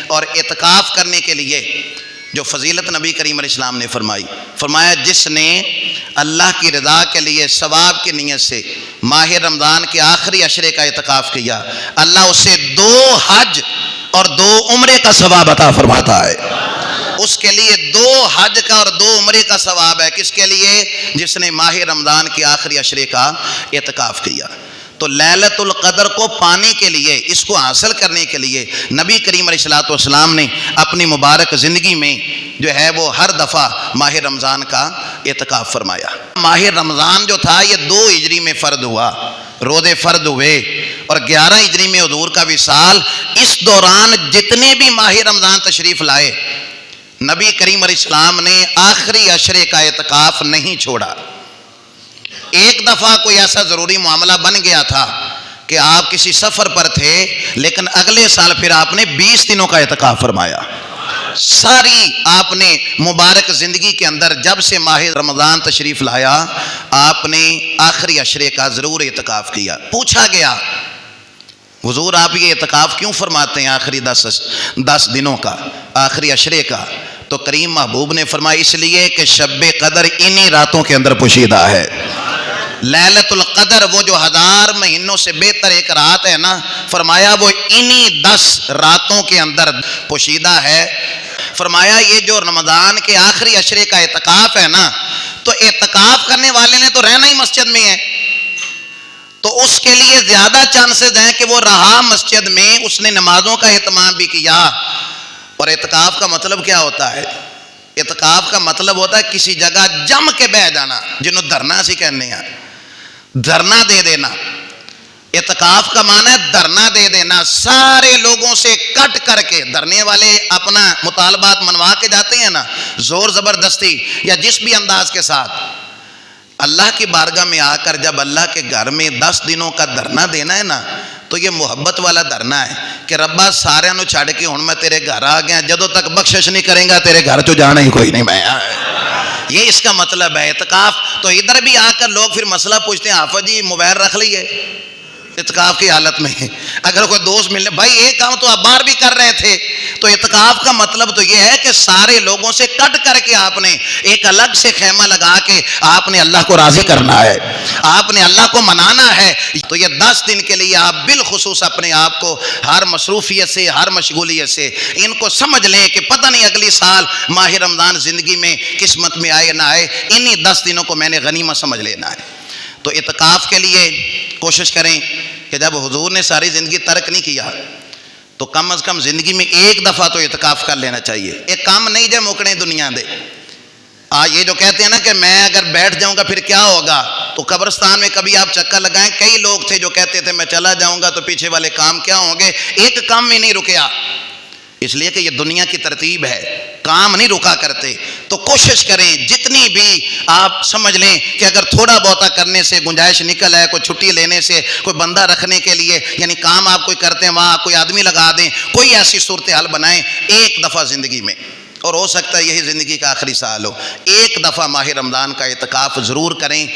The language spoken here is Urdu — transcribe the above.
اور اعتکاف کرنے کے لیے جو فضیلت نبی کریم علیہ السلام نے فرمایا جس نے اللہ کی رضا کے لیے ثواب کی نیت سے ماہ رمضان کے آخری عشرے کا اعتکاف کیا، اللہ اسے 2 حج اور 2 عمرے کا ثواب عطا فرماتا ہے۔ اس کے لیے 2 حج کا اور 2 عمرے کا ثواب ہے۔ کس کے لیے؟ جس نے ماہ رمضان کے آخری عشرے کا اعتکاف کیا۔ تو لیلۃ القدر کو پانے کے لیے، اس کو حاصل کرنے کے لیے نبی کریم علیہ السلام نے اپنی مبارک زندگی میں جو ہے وہ ہر دفعہ ماہ رمضان کا اعتکاف فرمایا۔ ماہ رمضان جو تھا یہ 2 ہجری میں فرض ہوا، روزے فرض ہوئے، اور 11 ہجری میں حضور کا وصال۔ اس دوران جتنے بھی ماہ رمضان تشریف لائے، نبی کریم علیہ السلام نے آخری عشرے کا اعتکاف نہیں چھوڑا۔ ایک دفعہ کوئی ایسا ضروری معاملہ بن گیا تھا کہ آپ کسی سفر پر تھے، لیکن اگلے سال پھر آپ نے 20 دنوں کا اعتکاف فرمایا۔ ساری آپ نے مبارک زندگی کے اندر جب سے ماہ رمضان تشریف لایا، آپ نے آخری عشرے کا ضرور اعتکاف کیا۔ پوچھا گیا حضور آپ یہ اعتکاف کیوں فرماتے ہیں آخری 10 دنوں کا، آخری عشرے کا؟ تو کریم محبوب نے فرمایا اس لیے کہ شب قدر انہی راتوں کے اندر پوشیدہ ہے۔ لیلۃ القدر وہ جو 1000 مہینوں سے بہتر ایک رات ہے نا، فرمایا وہ انہی 10 راتوں کے اندر پوشیدہ ہے۔ فرمایا یہ جو رمضان کے آخری عشرے کا اعتکاف ہے نا، تو اعتکاف کرنے والے نے تو رہنا ہی مسجد میں ہے، تو اس کے لیے زیادہ چانسز ہیں کہ وہ رہا مسجد میں، اس نے نمازوں کا اہتمام بھی کیا۔ اور اعتکاف کا مطلب کیا ہوتا ہے؟ اعتکاف کا مطلب ہوتا ہے کسی جگہ جم کے بیٹھ جانا، جنہوں دھرنا سی کہنے ہیں، دھرنا دے دینا۔ اعتکاف کا معنی ہے دھرنا دے دینا، سارے لوگوں سے کٹ کر کے۔ دھرنے والے اپنا مطالبات منوا کے جاتے ہیں نا، زور زبردستی یا جس بھی انداز کے ساتھ۔ اللہ کی بارگاہ میں آ کر جب اللہ کے گھر میں 10 دنوں کا دھرنا دینا ہے نا، تو یہ محبت والا دھرنا ہے کہ ربا سارے نو چھڑ کے ہن میں تیرے گھر آ گیا، جدوں تک بخشش نہیں کریں گا تیرے گھر چو جانا ہی کوئی نہیں میں۔ یہ اس کا مطلب ہے اعتکاف۔ تو ادھر بھی آ کر لوگ پھر مسئلہ پوچھتے ہیں حافظ جی موبائل رکھ لیے اعتکاف کی حالت میں؟ اگر کوئی دوست ملنے، بھائی ایک کام تو آپ باہر بھی کر رہے تھے۔ تو اعتکاف کا مطلب تو یہ ہے کہ سارے لوگوں سے کٹ کر کے آپ نے ایک الگ سے خیمہ لگا کے آپ نے اللہ کو راضی کرنا ہے، آپ نے اللہ کو منانا ہے۔ تو یہ 10 دن کے لیے آپ بالخصوص اپنے آپ کو ہر مصروفیت سے، ہر مشغولیت سے ان کو سمجھ لیں کہ پتہ نہیں اگلی سال ماہ رمضان زندگی میں قسمت میں آئے نہ آئے، انہی 10 دنوں کو میں نے غنیمت سمجھ لینا ہے۔ تو اعتکاف کے لیے کوشش کریں کہ جب حضور نے ساری زندگی ترک نہیں کیا تو کم از کم زندگی میں ایک دفعہ تو اعتکاف کر لینا چاہیے۔ ایک کام نہیں جے مکنے دنیا دے۔ یہ جو کہتے ہیں نا کہ میں اگر بیٹھ جاؤں گا پھر کیا ہوگا، تو قبرستان میں کبھی آپ چکر لگائیں، کئی لوگ تھے جو کہتے تھے میں چلا جاؤں گا تو پیچھے والے کام کیا ہوں گے، ایک کام میں نہیں رکیا، اس لیے کہ یہ دنیا کی ترتیب ہے، کام نہیں رکا کرتے۔ تو کوشش کریں جتنی بھی آپ سمجھ لیں کہ اگر تھوڑا بہتا کرنے سے گنجائش نکل ہے، کوئی چھٹی لینے سے، کوئی بندہ رکھنے کے لیے، یعنی کام آپ کوئی کرتے ہیں وہاں کوئی آدمی لگا دیں، کوئی ایسی صورتحال بنائیں ایک دفعہ زندگی میں، اور ہو سکتا ہے یہی زندگی کا آخری سال ہو، ایک دفعہ ماہ رمضان کا اعتکاف ضرور کریں۔